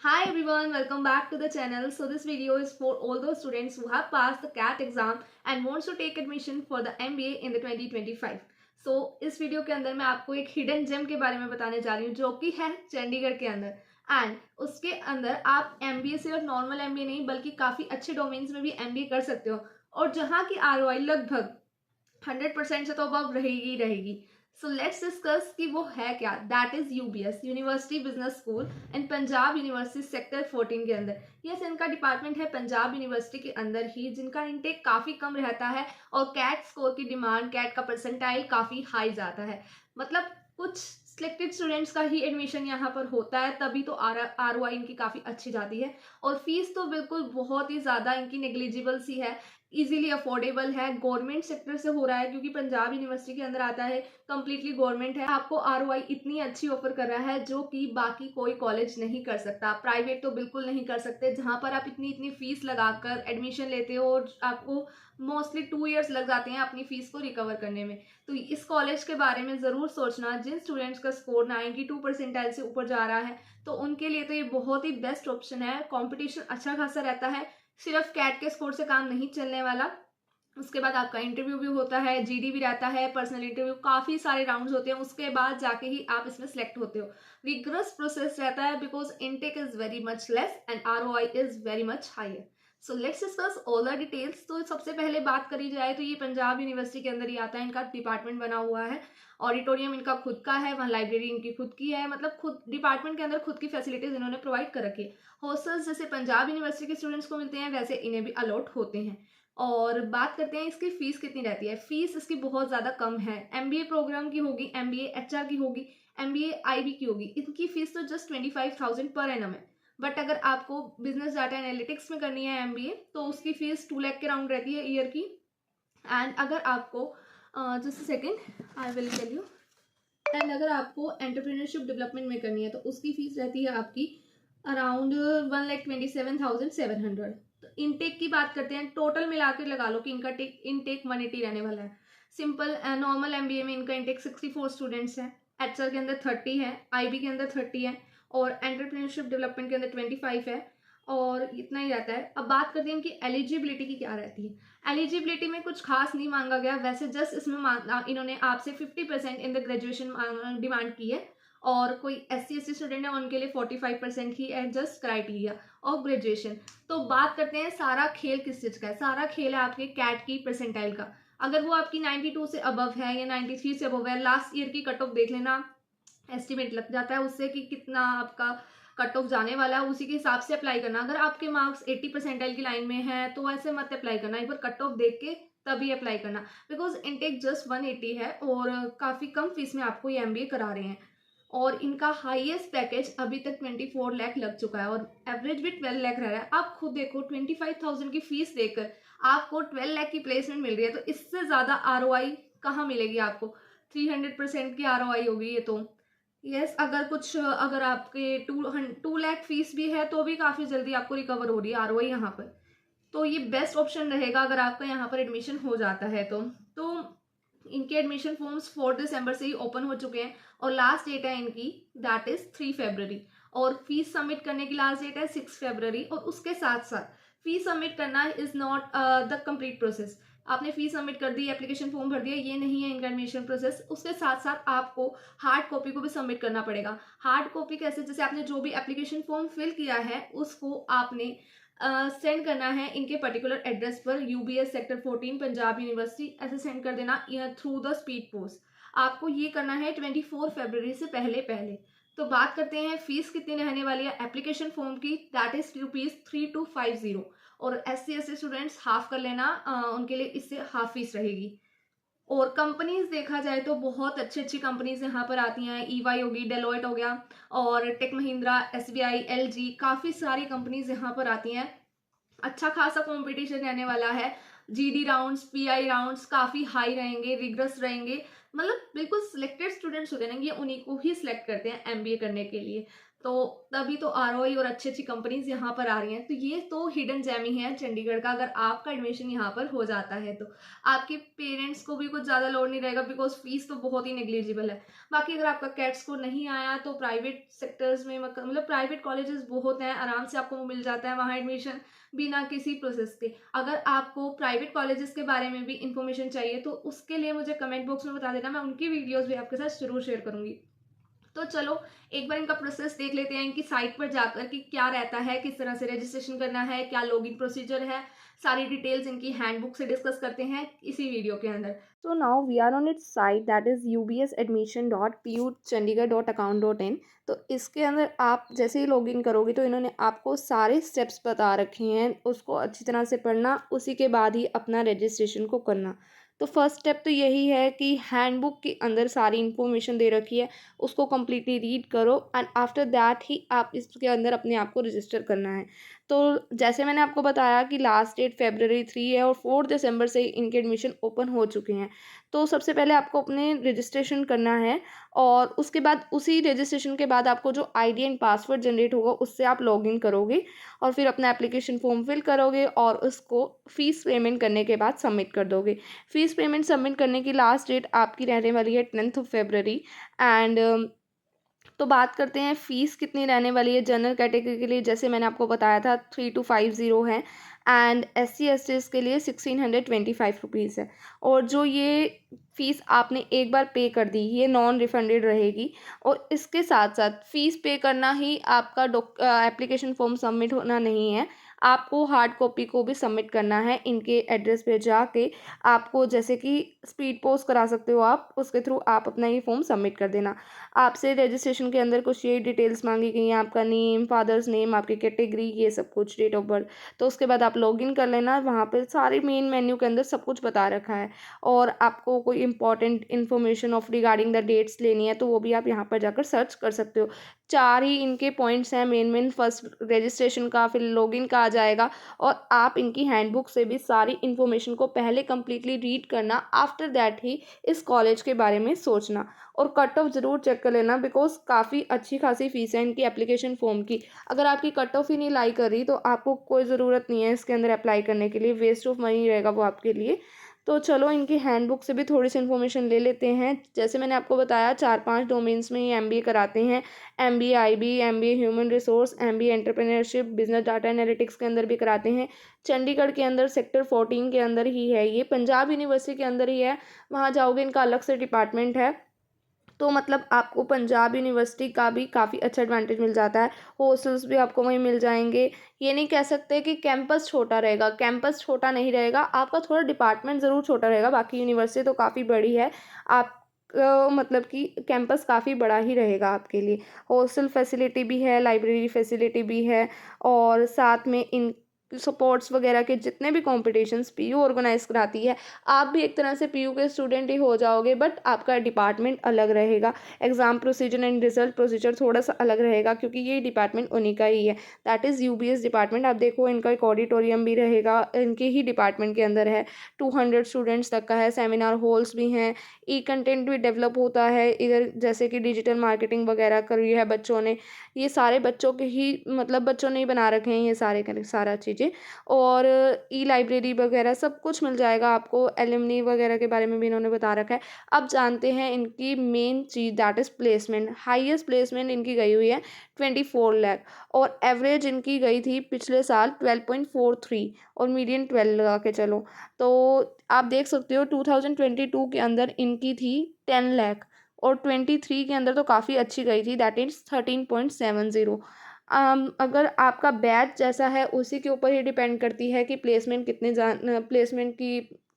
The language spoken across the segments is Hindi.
Hi everyone, welcome back to the channel. So this video is for all those students who have passed the CAT exam and wants to take admission for the MBA in the 2025. So इस वीडियो के अंदर मैं आपको एक हिडन जेम के बारे में बताने जा रही हूँ जो कि है चंडीगढ़ के अंदर। एंड उसके अंदर आप MBA सिर्फ नॉर्मल MBA नहीं बल्कि काफ़ी अच्छे डोमेन्स में भी MBA कर सकते हो और जहाँ की ROI लगभग 100% से तो अब रहेगी रहेगी। सो लेट्स डिस्कस कि वो है क्या। That is UBS, university business school in Punjab university sector 14 के अंदर। यस, इनका डिपार्टमेंट है पंजाब यूनिवर्सिटी के अंदर ही, जिनका इंटेक काफ़ी कम रहता है और कैट स्कोर की डिमांड, कैट का परसेंटाइल काफ़ी हाई जाता है। मतलब कुछ सिलेक्टेड स्टूडेंट्स का ही एडमिशन यहाँ पर होता है, तभी तो ROI इनकी काफ़ी अच्छी जाती है। और फीस तो बिल्कुल बहुत ही ज़्यादा इनकी नेग्लिजिबल सी है, इजीली अफोर्डेबल है, गवर्नमेंट सेक्टर से हो रहा है क्योंकि पंजाब यूनिवर्सिटी के अंदर आता है, कंप्लीटली गवर्नमेंट है। आपको ROI इतनी अच्छी ऑफर कर रहा है जो कि बाकी कोई कॉलेज नहीं कर सकता, प्राइवेट तो बिल्कुल नहीं कर सकते, जहाँ पर आप इतनी इतनी फीस लगाकर एडमिशन लेते हो और आपको मोस्टली 2 ईयर्स लग जाते हैं अपनी फीस को रिकवर करने में। तो इस कॉलेज के बारे में ज़रूर सोचना। जिन स्टूडेंट्स का स्कोर 92 परसेंटाइल से ऊपर जा रहा है तो उनके लिए तो ये बहुत ही बेस्ट ऑप्शन है। कॉम्पिटिशन अच्छा खासा रहता है, सिर्फ कैट के स्कोर से काम नहीं चलने वाला। उसके बाद आपका इंटरव्यू भी होता है, GD भी रहता है, पर्सनल इंटरव्यू, काफ़ी सारे राउंड्स होते हैं, उसके बाद जाके ही आप इसमें सेलेक्ट होते हो। रिग्रेस प्रोसेस रहता है because intake is very much less and ROI is very much higher. So let's discuss all the details. तो सबसे पहले बात करी जाए तो ये पंजाब यूनिवर्सिटी के अंदर ही आता है, इनका डिपार्टमेंट बना हुआ है, ऑडिटोरियम इनका खुद का है, वहाँ लाइब्रेरी इनकी खुद की है, मतलब खुद डिपार्टमेंट के अंदर खुद की फैसिलिटीज इन्होंने प्रोवाइड कर रखी है। हॉस्टल्स जैसे पंजाब यूनिवर्सिटी के स्टूडेंट्स को मिलते हैं वैसे इन्हें भी अलॉट होते हैं। और बात करते हैं इसकी फीस कितनी रहती है। फीस इसकी बहुत ज़्यादा कम है। MBA प्रोग्राम की होगी, MBA HR की होगी, MBA IB की होगी, इनकी फीस तो जस्ट 25,000 पर एनम है। बट अगर आपको बिजनेस डाटा एनालिटिक्स में करनी है MBA तो उसकी फीस 2 लाख के राउंड रहती है ईयर की। एंड अगर आपको just second I will tell you. And अगर आपको एंटरप्रेन्योरशिप डेवलपमेंट में करनी है तो उसकी फीस रहती है आपकी अराउंड 1,27,700। तो इनटेक की बात करते हैं, टोटल मिलाकर लगा लो कि इनका इनटेक 180 रहने वाला है। सिंपल नॉर्मल MBA में इनका इनटेक 64 स्टूडेंट्स है, HR के अंदर 30 है, IB के अंदर 30 है और एंटरप्रेन्योरशिप डेवलपमेंट के अंदर 25 है और इतना ही रहता है। अब बात करते हैं इनकी एलिजिबिलिटी की क्या रहती है। एलिजिबिलिटी में कुछ खास नहीं मांगा गया, वैसे जस्ट इसमें इन्होंने आपसे 50% इन द ग्रेजुएशन डिमांड की है और कोई SC/ST स्टूडेंट है उनके लिए 45% ही है जस्ट क्राइटेरिया ऑफ ग्रेजुएशन। तो बात करते हैं सारा खेल किस चीज़ का है। सारा खेल है आपके कैट की परसेंटाइल का। अगर वो आपकी 92 से अबव है या 93 से अबव है, लास्ट ईयर की कट ऑफ देख लेना, एस्टिमेट लग जाता है उससे कि कितना आपका कट ऑफ जाने वाला है, उसी के हिसाब से अप्लाई करना। अगर आपके मार्क्स 80 परसेंटाइल की लाइन में है तो ऐसे मत अप्लाई करना, एक बार कट ऑफ देख के तभी अप्लाई करना बिकॉज इनटेक जस्ट 180 है और काफ़ी कम फीस में आपको ये MBA करा रहे हैं। और इनका हाईएस्ट पैकेज अभी तक 24 लाख लग चुका है और एवरेज भी 12 लाख रह रहा है। आप खुद देखो, 25,000 की फीस देकर आपको 12 लाख की प्लेसमेंट मिल रही है, तो इससे ज़्यादा ROI कहाँ मिलेगी आपको। 300% की ROI होगी ये तो। यस, अगर आपके 2 लाख फीस भी है तो भी काफ़ी जल्दी आपको रिकवर हो रही है ROI यहाँ पर। तो ये बेस्ट ऑप्शन रहेगा अगर आपका यहाँ पर एडमिशन हो जाता है तो इनके एडमिशन फॉर्म्स 4 दिसंबर से ही ओपन हो चुके हैं और लास्ट डेट है इनकी दैट इज 3 फरवरी और फीस सबमिट करने की लास्ट डेट है 6 फरवरी। और उसके साथ साथ फीस सबमिट करना is not the complete process. आपने फीस सबमिट कर दी, एप्लीकेशन फॉर्म भर दिया, ये नहीं है इनका एडमिशन प्रोसेस। उसके साथ साथ आपको हार्ड कॉपी को भी सबमिट करना पड़ेगा। हार्ड कॉपी कैसे, जैसे आपने जो भी एप्लीकेशन फॉर्म फिल किया है उसको आपने सेंड करना है इनके पर्टिकुलर एड्रेस पर, UBS सेक्टर 14 पंजाब यूनिवर्सिटी, ऐसे सेंड कर देना थ्रू द स्पीड पोस्ट। आपको ये करना है 24 फरवरी से पहले पहले। तो बात करते हैं फीस कितनी रहने वाली है एप्लीकेशन फॉर्म की, दैट इज ₹3250 और SC/ST स्टूडेंट्स हाफ कर लेना, उनके लिए इससे हाफ फीस रहेगी। और कंपनीज देखा जाए तो बहुत अच्छी अच्छी कंपनीज यहाँ पर आती हैं, EY होगी, डेलोइट हो गया और टेक महिंद्रा, SBI, LG, काफ़ी सारी कंपनीज यहाँ पर आती हैं। अच्छा खासा कंपटीशन रहने वाला है। GD राउंड्स, PI राउंड्स काफ़ी हाई रहेंगे, रिग्रस रहेंगे। मतलब बिल्कुल सिलेक्टेड स्टूडेंट्स होते हैं ना, ये उन्हीं को ही सिलेक्ट करते हैं MBA करने के लिए। तो तभी तो आरओई और अच्छी अच्छी कंपनीज यहाँ पर आ रही हैं। तो ये तो हिडन जेम ही है चंडीगढ़ का, अगर आपका एडमिशन यहाँ पर हो जाता है तो आपके पेरेंट्स को भी कुछ ज़्यादा लोड नहीं रहेगा, बिकॉज फीस तो बहुत ही नेग्लिजिबल है। बाकी अगर आपका कैट स्कोर नहीं आया तो प्राइवेट सेक्टर्स में मतलब प्राइवेट कॉलेजेस बहुत हैं, आराम से आपको मिल जाता है वहाँ एडमिशन बिना किसी प्रोसेस के। अगर आपको प्राइवेट कॉलेजेस के बारे में भी इंफॉर्मेशन चाहिए तो उसके लिए मुझे कमेंट बॉक्स में बता देना, मैं उनकी वीडियोस भी आपके साथ जरूर शेयर करूंगी। तो चलो एक बार इनका प्रोसेस देख लेते हैं, इनकी साइट पर जाकर कि क्या रहता है, किस तरह से रजिस्ट्रेशन करना है, क्या लॉगिन प्रोसीजर है, सारी डिटेल्स इनकी हैंडबुक से डिस्कस करते हैं इसी वीडियो के अंदर। तो now we are on its site, that is ubsadmission.putchandigarh.account.in। तो इसके अंदर आप जैसे ही लॉगिन करोगे तो इन्होंने आपको सारे स्टेप्स बता रखे हैं, उसको अच्छी तरह से पढ़ना, उसी के बाद ही अपना रजिस्ट्रेशन को करना। तो फर्स्ट स्टेप तो यही है कि हैंडबुक के अंदर सारी इन्फॉर्मेशन दे रखी है, उसको कम्प्लीटली रीड करो एंड आफ्टर दैट ही आप इसके अंदर अपने आप को रजिस्टर करना है। तो जैसे मैंने आपको बताया कि लास्ट डेट February 3 है और 4 दिसंबर से इनके एडमिशन ओपन हो चुके हैं। तो सबसे पहले आपको अपने रजिस्ट्रेशन करना है और उसके बाद उसी रजिस्ट्रेशन के बाद आपको जो आईडी एंड पासवर्ड जनरेट होगा उससे आप लॉगिन करोगे और फिर अपना एप्लीकेशन फॉर्म फिल करोगे और उसको फ़ीस पेमेंट करने के बाद सबमिट कर दोगे। फ़ीस पेमेंट सबमिट करने की लास्ट डेट आपकी रहने वाली है 10th February। एंड तो बात करते हैं फ़ीस कितनी रहने वाली है जनरल कैटेगरी के लिए। जैसे मैंने आपको बताया था 3250 है एंड SC/STs के लिए 1625 है। और जो ये फ़ीस आपने एक बार पे कर दी ये नॉन रिफंडेड रहेगी। और इसके साथ साथ फ़ीस पे करना ही आपका एप्लीकेशन फॉर्म सबमिट होना नहीं है, आपको हार्ड कॉपी को भी सबमिट करना है इनके एड्रेस पे जाके। आपको जैसे कि स्पीड पोस्ट करा सकते हो आप, उसके थ्रू आप अपना ये फॉर्म सबमिट कर देना। आपसे रजिस्ट्रेशन के अंदर कुछ ये डिटेल्स मांगी गई हैं, आपका नेम, फादर्स नेम, आपकी कैटेगरी, ये सब कुछ, डेट ऑफ बर्थ। तो उसके बाद आप लॉगिन कर लेना, वहाँ पे सारे मेन मेन्यू के अंदर सब कुछ बता रखा है। और आपको कोई important information of regarding the dates लेनी है तो वो भी आप यहाँ पर जाकर सर्च कर सकते हो। 4 ही इनके पॉइंट्स हैं मेन। फर्स्ट रजिस्ट्रेशन का, फिर लॉगिन का आ जाएगा और आप इनकी हैंडबुक से भी सारी इन्फॉर्मेशन को पहले कंप्लीटली रीड करना, आफ्टर दैट ही इस कॉलेज के बारे में सोचना। और कट ऑफ ज़रूर चेक कर लेना बिकॉज काफ़ी अच्छी खासी फीस है इनकी एप्लीकेशन फॉर्म की। अगर आपकी कट ऑफ ही नहीं लाई कर रही तो आपको कोई ज़रूरत नहीं है इसके अंदर अप्लाई करने के लिए, वेस्ट ऑफ मनी रहेगा वो आपके लिए। तो चलो इनकी हैंडबुक से भी थोड़ी सी इन्फॉर्मेशन ले लेते हैं। जैसे मैंने आपको बताया 4-5 डोमेन्स में ये MBA कराते हैं। MBA IB, MBA human resource, MBA entrepreneurship, business data analytics के अंदर भी कराते हैं। चंडीगढ़ के अंदर सेक्टर 14 के अंदर ही है ये, पंजाब यूनिवर्सिटी के अंदर ही है। वहाँ जाओगे इनका अलग से डिपार्टमेंट है। तो मतलब आपको पंजाब यूनिवर्सिटी का भी काफ़ी अच्छा एडवांटेज मिल जाता है, हॉस्टल्स भी आपको वहीं मिल जाएंगे। ये नहीं कह सकते कि कैंपस छोटा रहेगा, कैंपस छोटा नहीं रहेगा, आपका थोड़ा डिपार्टमेंट ज़रूर छोटा रहेगा, बाकी यूनिवर्सिटी तो काफ़ी बड़ी है। आप मतलब कि कैंपस काफ़ी बड़ा ही रहेगा आपके लिए। हॉस्टल फैसिलिटी भी है, लाइब्रेरी फैसिलिटी भी है और साथ में इन स्पोर्ट्स वगैरह के जितने भी कॉम्पिटिशन्स PU ऑर्गेनाइज कराती है। आप भी एक तरह से PU के स्टूडेंट ही हो जाओगे बट आपका डिपार्टमेंट अलग रहेगा। Exam procedure and result procedure थोड़ा सा अलग रहेगा क्योंकि ये डिपार्टमेंट उन्हीं का ही है, दैट इज़ UBS डिपार्टमेंट। आप देखो इनका एक ऑडिटोरियम भी रहेगा, इनके ही डिपार्टमेंट के अंदर है, 200 स्टूडेंट्स तक का है, सेमिनार हॉल्स भी हैं, कंटेंट भी डेवलप होता है इधर, जैसे कि डिजिटल मार्केटिंग वगैरह करी है बच्चों ने। ये सारे बच्चों के ही मतलब बच्चों ने ही बना रखे हैं ये सारा चीज़ें। और लाइब्रेरी वगैरह सब कुछ मिल जाएगा आपको, एलुमनी वगैरह के बारे में भी इन्होंने बता रखा है। अब जानते हैं इनकी main cheese, that is placement. Highest placement इनकी गई हुई है 24 लाख और एवरेज इनकी गई थी पिछले साल 12.43 और मीडियन 12 लगा के चलो। तो आप देख सकते हो 2022 के अंदर इनकी थी 10 लाख और 23 के अंदर तो काफ़ी अच्छी गई थी, दैट इज़ 13.70। अगर आपका बैच जैसा है उसी के ऊपर ही डिपेंड करती है कि प्लेसमेंट की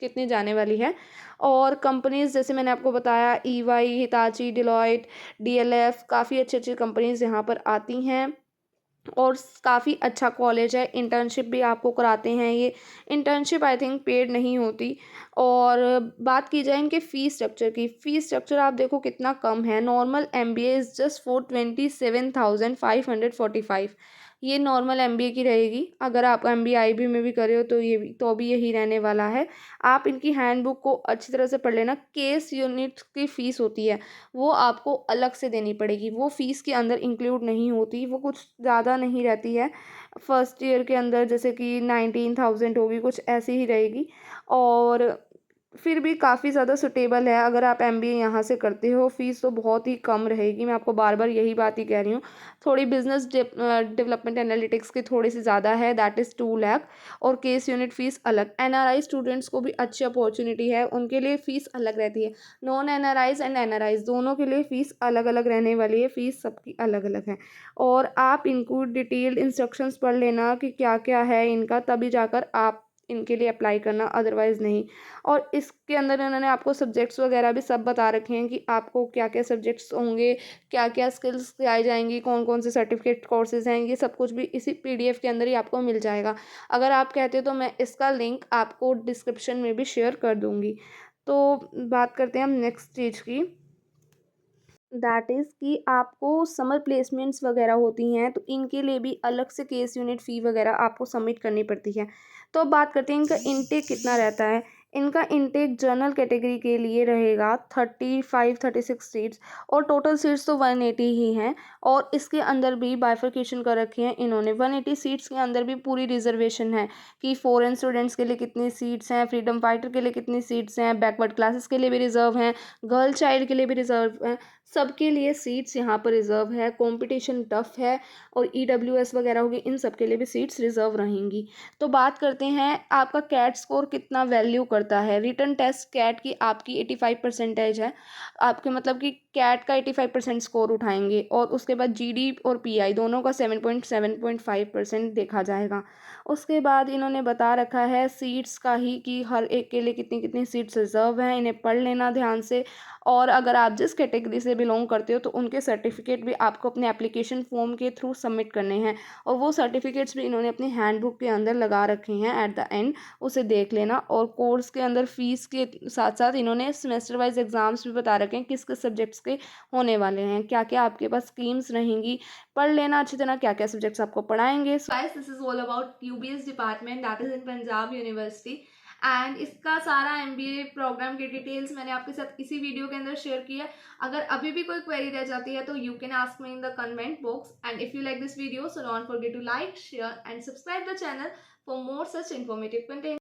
कितनी जाने वाली है। और कंपनीज़ जैसे मैंने आपको बताया EY, हिताची, डिलॉयट, DLF, काफ़ी अच्छी अच्छी कंपनीज़ यहाँ पर आती हैं और काफ़ी अच्छा कॉलेज है। इंटर्नशिप भी आपको कराते हैं ये, इंटर्नशिप आई थिंक पेड नहीं होती। और बात की जाए इनके फ़ीस स्ट्रक्चर की, फ़ीस स्ट्रक्चर आप देखो कितना कम है। Normal MBA is just for 27,545 ये नॉर्मल एमबीए की रहेगी। अगर आप एमबीए आईबी में भी कर रहे हो तो ये भी यही रहने वाला है। आप इनकी हैंडबुक को अच्छी तरह से पढ़ लेना। केस यूनिट की फ़ीस होती है वो आपको अलग से देनी पड़ेगी, वो फ़ीस के अंदर इंक्लूड नहीं होती, वो कुछ ज़्यादा नहीं रहती है। फर्स्ट ईयर के अंदर जैसे कि 19,000 होगी, कुछ ऐसी ही रहेगी। और फिर भी काफ़ी ज़्यादा सूटेबल है अगर आप एमबीए यहाँ से करते हो। फ़ीस तो बहुत ही कम रहेगी, मैं आपको बार बार यही बात ही कह रही हूँ। थोड़ी बिजनेस डेवलपमेंट एनालिटिक्स की थोड़ी सी ज़्यादा है, दैट इज़ 2 लाख। और केस यूनिट फ़ीस अलग। एनआरआई स्टूडेंट्स को भी अच्छी अपॉर्चुनिटी है, उनके लिए फ़ीस अलग रहती है। नॉन एनआरआईज एंड एनआरआईज दोनों के लिए फ़ीस अलग अलग रहने वाली है, फ़ीस सबकी अलग अलग है। और आप इनको डिटेल्ड इंस्ट्रक्शंस पढ़ लेना कि क्या क्या है इनका, तभी जाकर आप इनके लिए अप्लाई करना, अदरवाइज़ नहीं। और इसके अंदर इन्होंने आपको सब्जेक्ट्स वगैरह भी सब बता रखे हैं कि आपको क्या क्या सब्जेक्ट्स होंगे, क्या क्या स्किल्स सिखाई जाएंगी, कौन कौन से सर्टिफिकेट कोर्सेज हैं, ये सब कुछ भी इसी पीडीएफ के अंदर ही आपको मिल जाएगा। अगर आप कहते हो तो मैं इसका लिंक आपको डिस्क्रिप्शन में भी शेयर कर दूँगी। तो बात करते हैं हम नेक्स्ट चीज़ की, दैट इज़ कि आपको समर प्लेसमेंट्स वगैरह होती हैं तो इनके लिए भी अलग से केस यूनिट फ़ी वगैरह आपको सबमिट करनी पड़ती है। तो अब बात करते हैं इनका इनटेक कितना रहता है। इनका इनटेक जनरल कैटेगरी के लिए रहेगा 35-36 सीट्स, और टोटल सीट्स तो 180 ही हैं। और इसके अंदर भी बाइफरकेशन कर रखी हैं इन्होंने। 180 सीट्स के अंदर भी पूरी रिजर्वेशन है कि फॉरेन स्टूडेंट्स के लिए कितनी सीट्स हैं, फ्रीडम फाइटर के लिए कितनी सीट्स हैं, बैकवर्ड क्लासेस के लिए भी रिजर्व हैं, गर्ल चाइल्ड के लिए भी रिजर्व हैं। सबके लिए सीट्स यहाँ पर रिज़र्व है। कंपटीशन टफ है। और ईडब्ल्यूएस वगैरह होगी, इन सब के लिए भी सीट्स रिज़र्व रहेंगी। तो बात करते हैं आपका कैट स्कोर कितना वैल्यू करता है। रिटन टेस्ट कैट की आपकी 85% है। आपके मतलब कि कैट का 85% स्कोर उठाएंगे, और उसके बाद जीडी और पीआई दोनों का 7.5% देखा जाएगा। उसके बाद इन्होंने बता रखा है सीट्स का ही कि हर एक के लिए कितनी कितनी सीट्स रिज़र्व हैं, इन्हें पढ़ लेना ध्यान से। और अगर आप जिस कैटेगरी से बिलोंग करते हो तो उनके सर्टिफिकेट भी आपको अपने एप्लीकेशन फॉर्म के थ्रू सबमिट करने हैं, और वो सर्टिफिकेट्स भी इन्होंने अपनी हैंडबुक के अंदर लगा रखे हैं एट द एंड, उसे देख लेना। और कोर्स के अंदर फीस के साथ साथ इन्होंने सेमेस्टर वाइज एग्जाम्स भी बता रखे हैं किस किस सब्जेक्ट्स के होने वाले हैं, क्या क्या आपके पास स्कीम्स रहेंगी, पढ़ लेना अच्छी तरह क्या क्या सब्जेक्ट्स आपको पढ़ाएंगे। Guys, this is all about UBS department, that is in Punjab university. And इसका सारा एमबीए प्रोग्राम की डिटेल्स मैंने आपके साथ इसी वीडियो के अंदर शेयर किया है। अगर अभी भी कोई क्वेरी रह जाती है तो you can ask me in the comment box. And if you like this video, so don't forget to like, share and subscribe the channel for more such informative content.